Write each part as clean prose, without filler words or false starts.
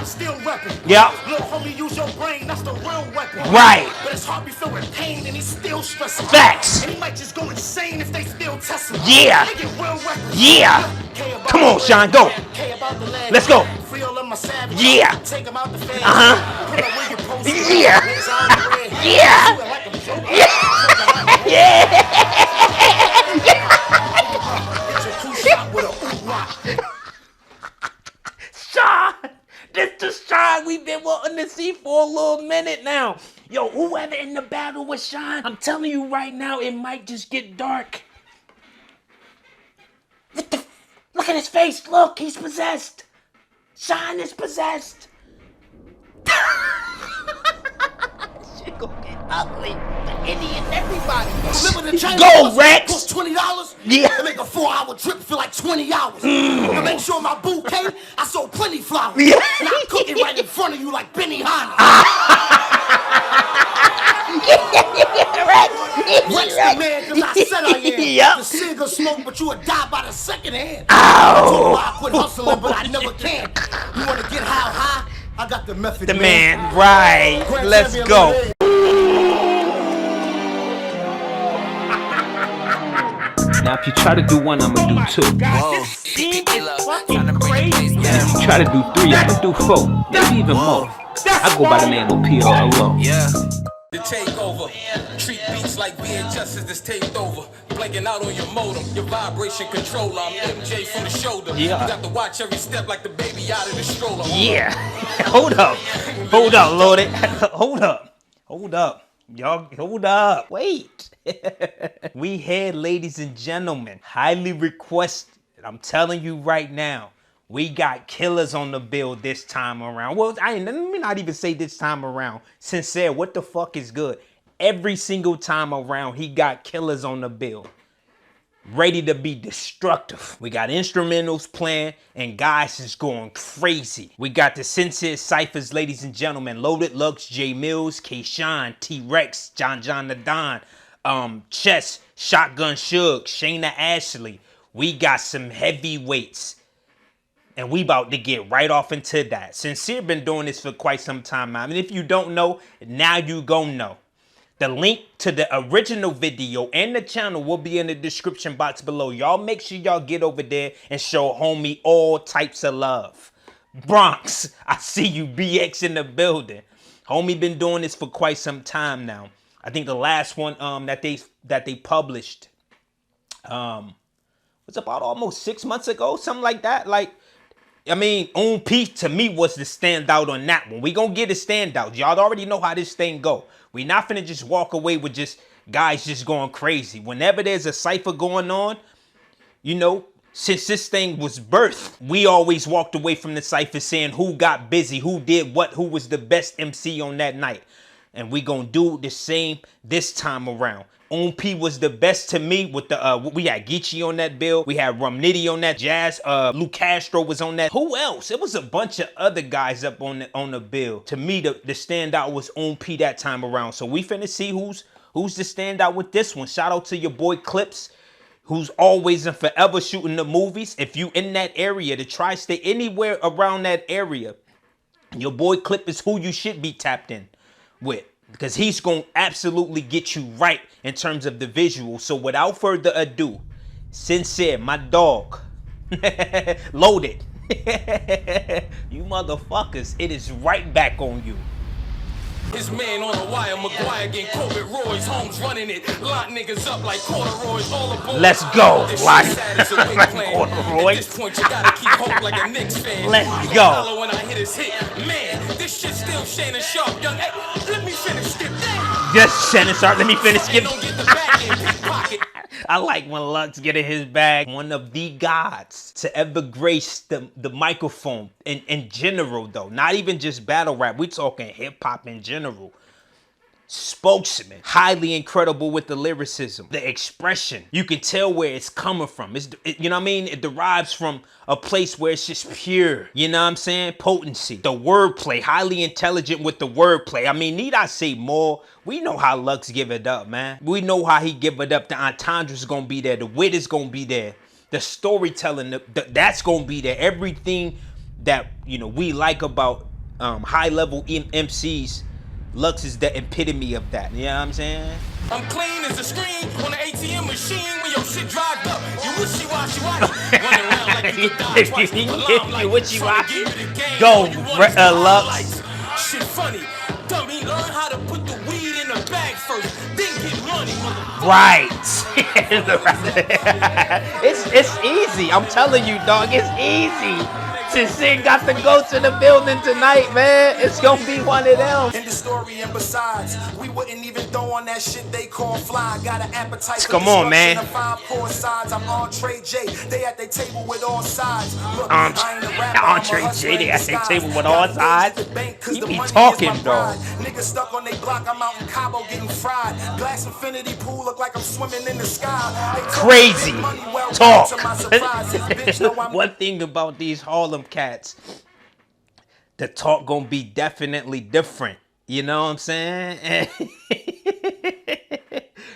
I'm still repping. Yep. Little homie, use your brain, that's the real weapon. Right. But his heart be filled with pain and he's still stressing. Facts. And he might just go insane if they still test him. Yeah. They get real reckless. Yeah. Come on, Sean, go. Let's go. Yeah. Take him out the fence. Uh-huh. Yeah. Yeah. Yeah. Sean, this the Sean we've been wanting to see for a little minute now. Yo, whoever in the battle with Sean, I'm telling you right now, it might just get dark. What the? Look at his face. Look, he's possessed. Sean is possessed. Shit gonna get ugly. The Indian, everybody. Remember the China Go, Rex. cost $20? Yeah. To make a 4-hour trip feel like 20 hours. To make sure my boo came, I sold plenty flowers. Yeah. And I cook it right in front of you like Benny Hanna. Rex the man, cause I said I am. Yep. The cigar smoke, but you would die by the second hand. Ow. I told you I quit hustling, but I never can. You wanna get how high? I got the method, The man, right. Grand Let's champion go. league. Now if you try to do one, I'ma do two. Whoa. Fucking crazy. And if you try to do three, I'ma do four. Maybe even more. I go by the name of P.O.L.O. Yeah. The takeover. Treat beats like being justice that's taped over. Blanking out on your modem, your vibration controller. I'm MJ from the shoulder. Yeah. You got to watch every step like the baby out of the stroller. Yeah. Hold up. Hold up, Lordy. Hold up. Hold up. Y'all, hold up. Wait. We here, ladies and gentlemen. Highly requested. I'm telling you right now. We got killers on the bill this time around. Well, let me not even say this time around. Sincere, what the fuck is good? Every single time around, he got killers on the bill. Ready to be destructive. We got instrumentals playing and guys is going crazy. We got the Sincere Ciphers, ladies and gentlemen. Loaded Lux, J Mills, K-Shine, T-Rex, John the Don, Chess, Shotgun Suge, Shayna Ashley. We got some heavyweights. And we about to get right off into that. Sincere been doing this for quite some time now. I mean, if you don't know, now you gon' know. The link to the original video and the channel will be in the description box below. Y'all make sure y'all get over there and show homie all types of love. Bronx, I see you. BX in the building. Homie been doing this for quite some time now. I think the last one that they published was about almost 6 months ago, something like that. Like, I mean, OP to me was the standout on that one. We gonna get a standout. Y'all already know how this thing go. We not finna just walk away with just guys just going crazy. Whenever there's a cipher going on, you know, since this thing was birthed, we always walked away from the cipher saying who got busy, who did what, who was the best MC on that night. And we gonna do the same this time around. OP was the best to me with the, we had Geechee on that bill. We had Rum Nitty on that. Jazz, Lou Castro was on that. Who else? It was a bunch of other guys up on the bill. To me, the standout was OP that time around. So we finna see who's the standout with this one. Shout out to your boy Clips, who's always and forever shooting the movies. If you in that area, the tri-state, anywhere around that area, your boy Clip is who you should be tapped in with. Because he's going to absolutely get you right in terms of the visual. So without further ado, Sincere, my dog, Loaded. You motherfuckers, it is right back on you. His man on the wire, McGuire getting Corbett Roy's, Holmes running it, lock niggas up like corduroys, all aboard. Let's go, like corduroy. At this point, you gotta keep hope like a Knicks fan. Let's go. When I hit his hit, man, this shit still Shannon Sharp, young. Hey, let me finish skip that. Just Shannon Sharp, let me finish skip. Don't get the back end pickpocket. I like when Lux get in his bag. One of the gods to ever grace the microphone in general, though. Not even just battle rap. We talking hip hop in general. Spokesman, highly incredible with the lyricism, the expression. You can tell where it's coming from. You know what I mean? It derives from a place where it's just pure. You know what I'm saying? Potency. The wordplay, highly intelligent with the wordplay. I mean, need I say more? We know how Lux give it up, man. We know how he give it up. The entendre is gonna be there. The wit is gonna be there. The storytelling, that's gonna be there. Everything that, you know, we like about high-level MCs, Lux is the epitome of that. You know what I'm saying? I'm clean as a screen on the ATM machine when your shit dried up. You wishy-washy, running around like you could die twice. You wishy-washy. Go, Lux. Shit funny. Dummy, learn how to put the weed in the bag first, then get money, motherfucker. Right. It's easy. I'm telling you, dog. It's easy. Sin got to go to the building tonight, man. It's gonna be one of them. In the story and besides, we wouldn't even throw on that shit they call fly. Got an appetite for Come on, man. the 5 core sides. I'm Entree J. They at their table with all sides. Look, I ain't a rapper, Entree J. They at their table with all sides. You be talking, dog. Niggas stuck on they block. I'm out in Cabo getting fried. Glass infinity pool look like I'm swimming in the sky. Crazy talk. To my surprise, this bitch know I'm One thing about these Harlem cats, the talk gonna be definitely different. You know what I'm saying?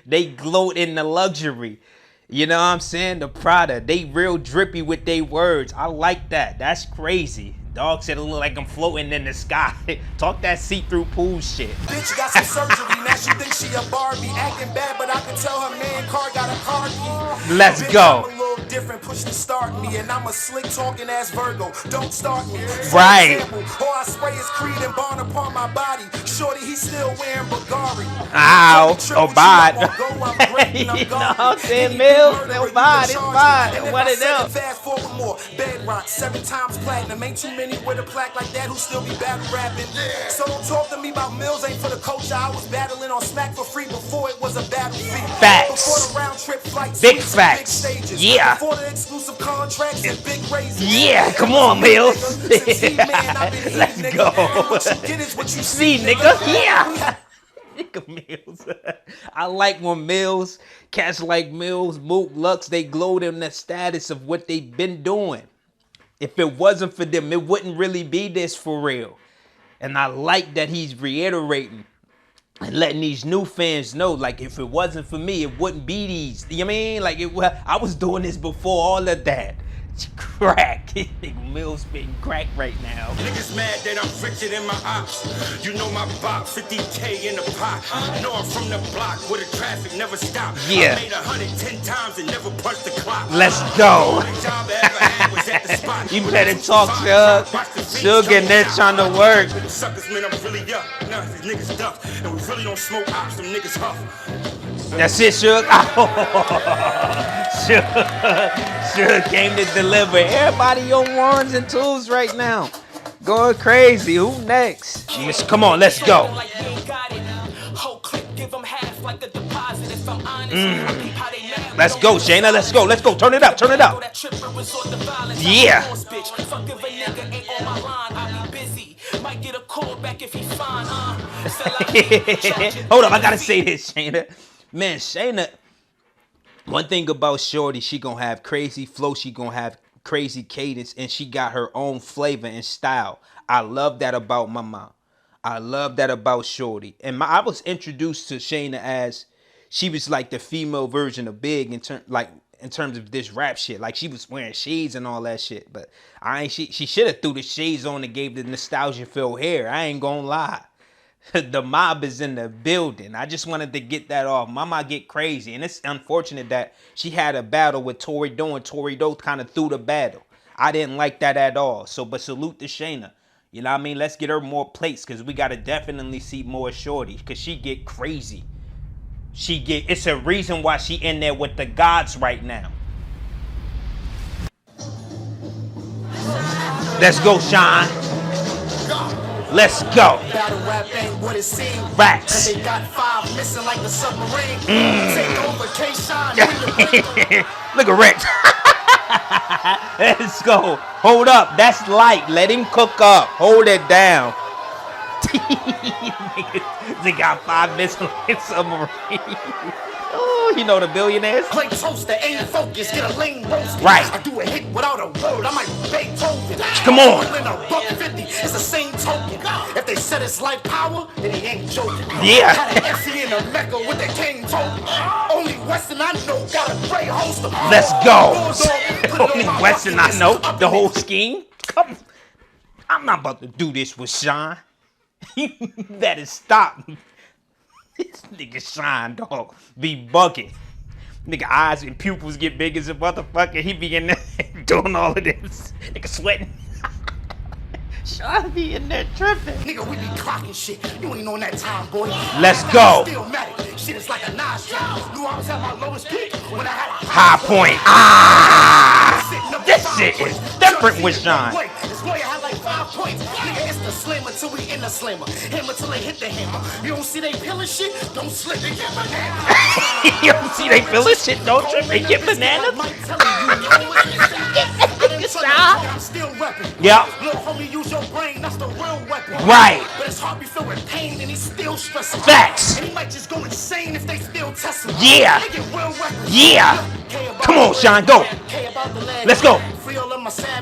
They gloat in the luxury. You know what I'm saying? The Prada. They real drippy with their words. I like that. That's crazy. Dog said it look like I'm floating in the sky. Talk that see-through pool shit. Bitch got some surgery, now she thinks she a Barbie. Acting bad, but I can tell her man car got a car key. Let's Bitch, go. I'm a little different, push to start me. And I'm a slick talking ass Virgo, don't start me. Right. For example, all I spray is Creed and Barn upon my body. Shorty, he still wearing Bulgari. Ow, oh, bad. You You know what I'm saying, MILLZ? Oh, bad, it's bad. What it up? Fast forward more, bedrock, 7 times platinum. Ain't too many with a plaque like that who still be battle rapping. So don't talk to me about MILLZ, ain't for the culture. I was battling on Smack for free before it was a battlefield. Facts. Before the round trip flights, Big suites, facts. big stages. Yeah. Before the exclusive contracts and big raises. Yeah, come on, MILLZ. Let's go. What you get is what you See, nigga. Yeah. Nigga MILLZ. I like when MILLZ, cats like MILLZ, Mook, Lux, they glowed in the status of what they've been doing. If it wasn't for them, it wouldn't really be this for real. And I like that he's reiterating and letting these new fans know, like, if it wasn't for me, it wouldn't be these. You know what I mean? Like, I was doing this before all of that. It's crack. MILLZ spitting crack right now. Niggas mad that I'm richer than my ops. You know my bop, 50K in the pot. Know I'm from the block where the traffic never stopped. Yeah. I made 110 times and never punched the clock. Let's go. The only job I ever had was at the spot. You better talk, Shug. Shug in there trying to work. Suckers, man, I'm really up. Nah, these niggas duck. And we really don't smoke ops, them niggas huff. That's it, Shug. Shug came to deliver. Everybody on ones and twos right now. Going crazy. Who next? Come on, let's go. Let's go, Chayna. Let's go. Let's go. Turn it up. Turn it up. Yeah. Hold up. I gotta say this, Chayna. Man, Chayna. One thing about Shorty, she gonna have crazy flow. She gonna have crazy cadence, and she got her own flavor and style. I love that about my mom. I love that about Shorty. And I was introduced to Chayna as she was like the female version of Big in terms of this rap shit. Like, she was wearing shades and all that shit. But she should have threw the shades on and gave the nostalgia filled hair. I ain't gonna lie. The mob is in the building. I just wanted to get that off. Mama get crazy. And it's unfortunate that she had a battle with Tory Doe, and Tory Doe kind of threw the battle. I didn't like that at all. So, but salute to Chayna. You know what I mean? Let's get her more plates, because we got to definitely see more Shorty, because she get crazy. It's a reason why she in there with the gods right now. Let's go, Sean. Let's go. Battle rap ain't what it seems. Rats. They got 5 missing like the submarine. Take over, K-Shine. Look at Rex. Let's go. Hold up. That's light. Let him cook up. Hold it down. They got 5 missing like submarine. Oh, you know the billionaires. Play toaster, ain't focused, get a lane roasted. Right. I do a hit without a word, I might Beethoven. Come on. $150, it's the same token. If they said it's like power, then he ain't joking. Yeah. Had an FC in a Mecca with the king token. Only Western I know got a great host of. Let's go. Only Western I know. The whole scheme. Come. I'm not about to do this with Sean. You better stop. This nigga Sean, dog, be bugging. Nigga eyes and pupils get big as a motherfucker. He be in there doing all of this. Nigga sweating. Sean be in there tripping. Nigga, we be clocking shit. You ain't on that time, boy. Let's go. Shit is like a Nas track. Knew I was at my lowest peak when I had a High point. Ah! This shit is different with Sean. This lawyer had like 5 points. Nigga, it's the slammer till we in the slammer. Hammer till they hit the hammer. You don't see they peeling shit? Don't slip and get banana. You don't see they feeling shit? Don't trip and get bananas. I'm still repping. Yep. Little homie, use your brain. That's the real weapon. Right. But his heart be filled with pain and he's still stressing. Facts. And he might just go insane if they still test him. Yeah. They get real reckless. Yeah. Come on, Sean, go. Let's go.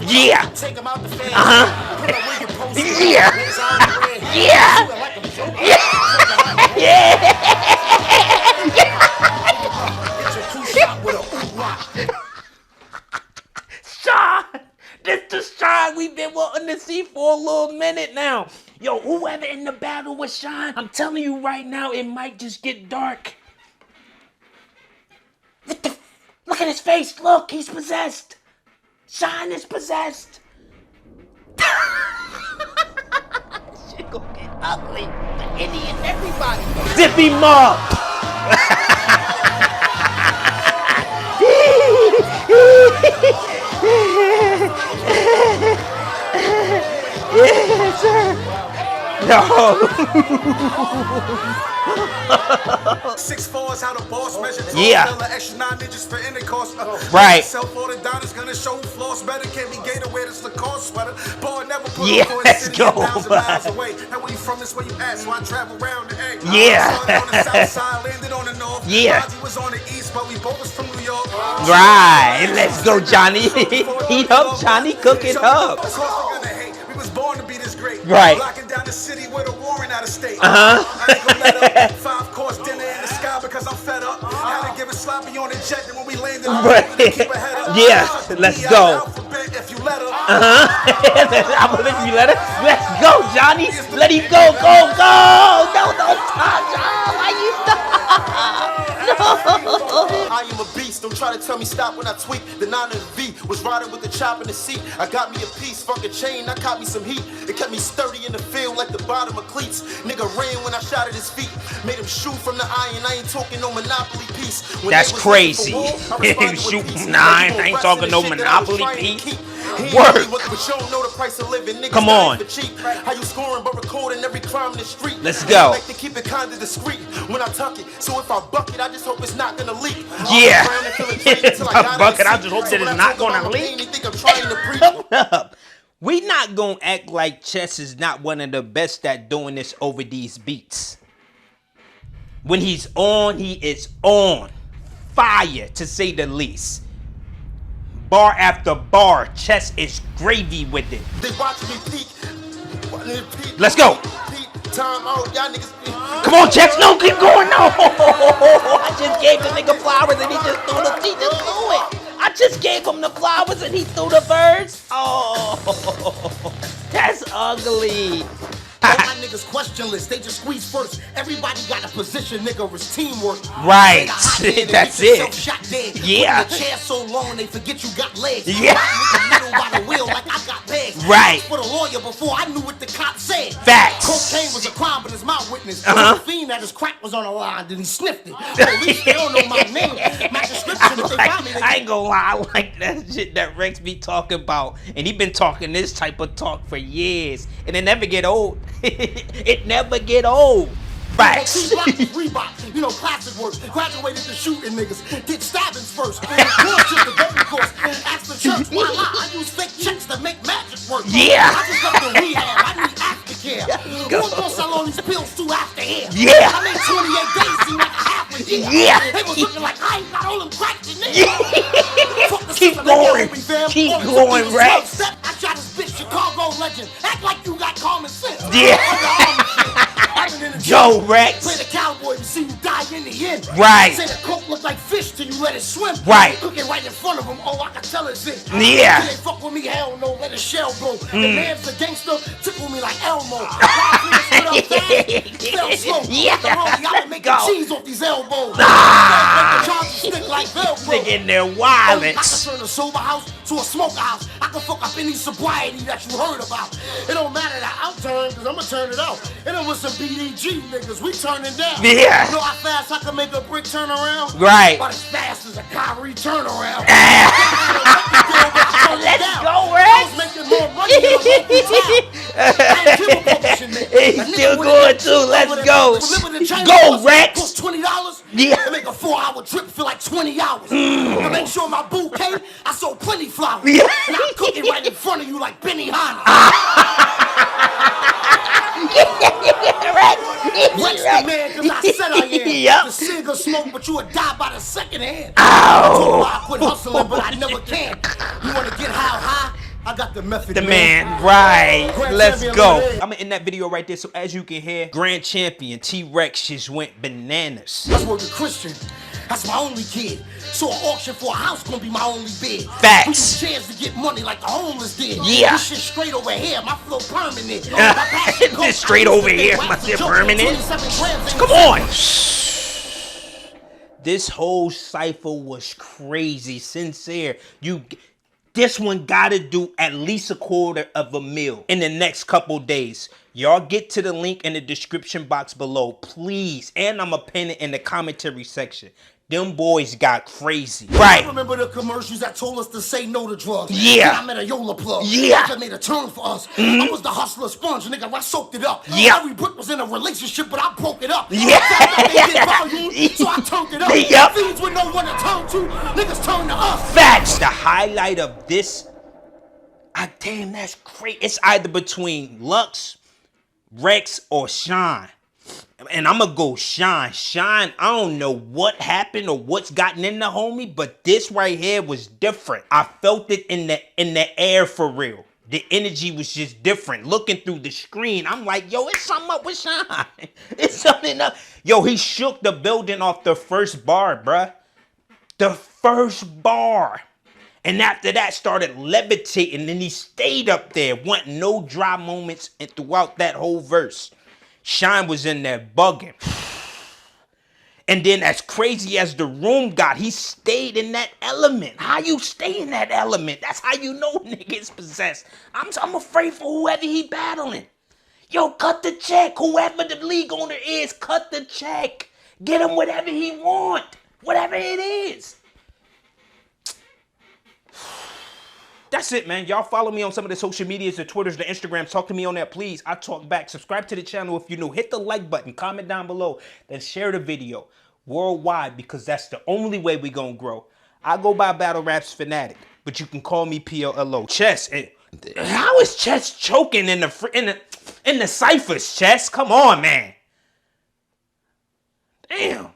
Yeah. Take him out the fan. Yeah. Yeah. Yeah. Sean, this the Sean we've been wanting to see for a little minute now. Yo, whoever in the battle with Sean, I'm telling you right now, it might just get dark. Look at his face. Look, he's possessed. Sean is possessed. Shit gonna get ugly for any and everybody. Zip him up. Yes, sir. No. 6'4" is how the boss measure. Yeah. Extra 9 ninjas for intercourse. Right. Self-ordered diners gonna show who floss better. Can't be gay to wear this Lacoste sweater. Bar never put Yeah, on let's go. 1,000 miles away. And where you from is where you at. So I travel around the egg. Yeah. Started on the south side, landed on the north. Yeah. Ozzy was on the east, but we both was from New York. Right. Let's go, Johnny. Heat up, Johnny. Cook it up. We was born to be this great. Right. Locking down the city with a warrant out of state. Uh-huh. I ain't gonna let up. 5-course dinner in the sky because I'm fed up. Had to give it sloppy on the jet, and when we landed, Right. keep a head up. Yeah, let's go. If you let her. I'm gonna let you let it. Let's go, Johnny. Let him go, go, go. No, don't stop, John. Why you stop? No. I am a beast. Don't try to tell me stop when I tweak. The 9 and V was riding with the chop in the seat. I got me a piece, fuck a chain. I caught me some heat. It kept me sturdy in the field like the bottom of cleats. Nigga ran when I shot at his feet. Made him shoot from the iron. I ain't talking no Monopoly piece. When That's crazy. Shoot from 9. I ain't talking no Monopoly piece. Work. Come on. How you scoring but recording every crime in the street. Let's go. Like to keep it kind of discreet when I tuck it. So if I buck it, I just hope it's not gonna leak. Yeah. If I buck it, I just hope that it's not gonna leak. Hold up. We not gonna act like Chess is not one of the best at doing this over these beats. When he's on, he is on. Fire, to say the least. Bar after bar, Chess is gravy with it. They watch me peak. Let's go. Time out, y'all niggas. Come on, Chess. No, keep going. No. I just gave the nigga flowers and he just threw it. I just gave him the flowers and he threw the birds. Oh, that's ugly. All my niggas questionless, they just squeeze first. Everybody got a position, nigga, it's teamwork. Right, that's it. Yeah. The chair so long they forget you got legs. Yeah. Middle by the wheel like I got bags. Right. For the lawyer before I knew what the cop said. Facts. Cocaine was a crime, but it's my witness. Uh-huh. The fiend that his crack was on the line, then he sniffed it. Police, they don't know my name. My description, if they find me, I ain't gonna lie, I like that shit that Rex be talking about. And he been talking this type of talk for years. And it never get old. It never get old. Facts. Reebok, you know, classic works. Graduated to shooting niggas. Did stabbings first. Course. Ask the church why I use fake checks to make magic work. Yeah. I just left the rehab. I need aftercare. Who's gonna sell all these pills to after here? Yeah. I made 28 days seem like a half a year. Yeah. They was looking like I ain't got all them cracks in there. Keep going. Keep going, Rex. I try to spit Chicago legend. Act like you got common sense. Yeah. Joe Rex. Play the cowboy and see you die in the end. Right. Say the coke look like fish till you let it swim. Right. Cooking right in front of them. Oh, I can tell it's it. Yeah. They fuck with me, hell no, let a shell blow. The man's a gangster, tickle me like Elmo. Fell slow. Yeah. I'ma make Go. cheese off these elbows. Stick like Velcro. Stick in there I wildin'. can turn a sober house to a smoker house. I can fuck up any sobriety that you heard about. It don't matter that I'll turn, cause I'ma turn it out. And then with some BDG niggas, we turning down. Yeah. You know how fast I can make a brick turn around? Right. About as fast as a Kyrie turnaround. Let's go, I Rex. was making more money than a local town. I'm chemical publishing, nigga. He's still going too. Let's go. Go, Rex. Cost $20. Yeah. To make a 4-hour trip feel like 20 hours. To make sure my boo came, I sold plenty flowers. Yeah. And I cook it right in front of you like Benny Hanna. Rex the man, cause I said I am. Yep. The cigar smoke, but you would die by the second hand. Ow. I quit hustling, but I never can. You wanna get how high? I got the method, The man, right. Grand Let's champion go. lemonade. I'm gonna end that video right there. So as you can hear, Grand Champion T-Rex just went bananas. That's where the Christian. That's my only kid. So an auction for a house gonna be my only bid. Facts. We need chance to get money like the homeless did. Yeah. This shit straight over here. My flow permanent. This straight over here. My shit permanent. Come on. This whole cipher was crazy. Sincere. This one gotta do at least $250,000 in the next couple days. Y'all get to the link in the description box below, please. And I'ma pin it in the commentary section. Them boys got crazy. Right. I remember the commercials that told us to say no to drugs. Yeah. I met a Yola plug. Yeah. That made a turn for us. I was the hustler sponge, nigga. I soaked it up. Yeah. Every brick was in a relationship, but I broke it up. Yeah. So I turned it up. Yep. Things with no one to turn to. Niggas turn to us. Facts. The highlight of this, damn, that's great. It's either between Lux, Rex, or Shine. And I'm gonna go Shine. Shine, I don't know what happened or what's gotten in the homie, but this right here was different. I felt it in the air for real. The energy was just different. Looking through the screen, I'm like, yo, it's something up with Shine. It's something up. Yo, he shook the building off the first bar, bruh. The first bar. And after that, started levitating, and he stayed up there. Wasn't no dry moments and throughout that whole verse. Shine was in there bugging. And then as crazy as the room got, he stayed in that element. How you stay in that element? That's how you know niggas possessed. I'm afraid for whoever he battling. Yo, cut the check. Whoever the league owner is, cut the check. Get him whatever he want. Whatever it is. That's it, man. Y'all follow me on some of the social medias, the Twitters, the Instagrams. Talk to me on that, please. I talk back. Subscribe to the channel if you're new. Hit the like button. Comment down below. Then share the video worldwide, because that's the only way we gonna grow. I go by Battle Raps Fanatic, but you can call me PLLO. Chess. How is Chess choking in the ciphers, Chess? Come on, man. Damn.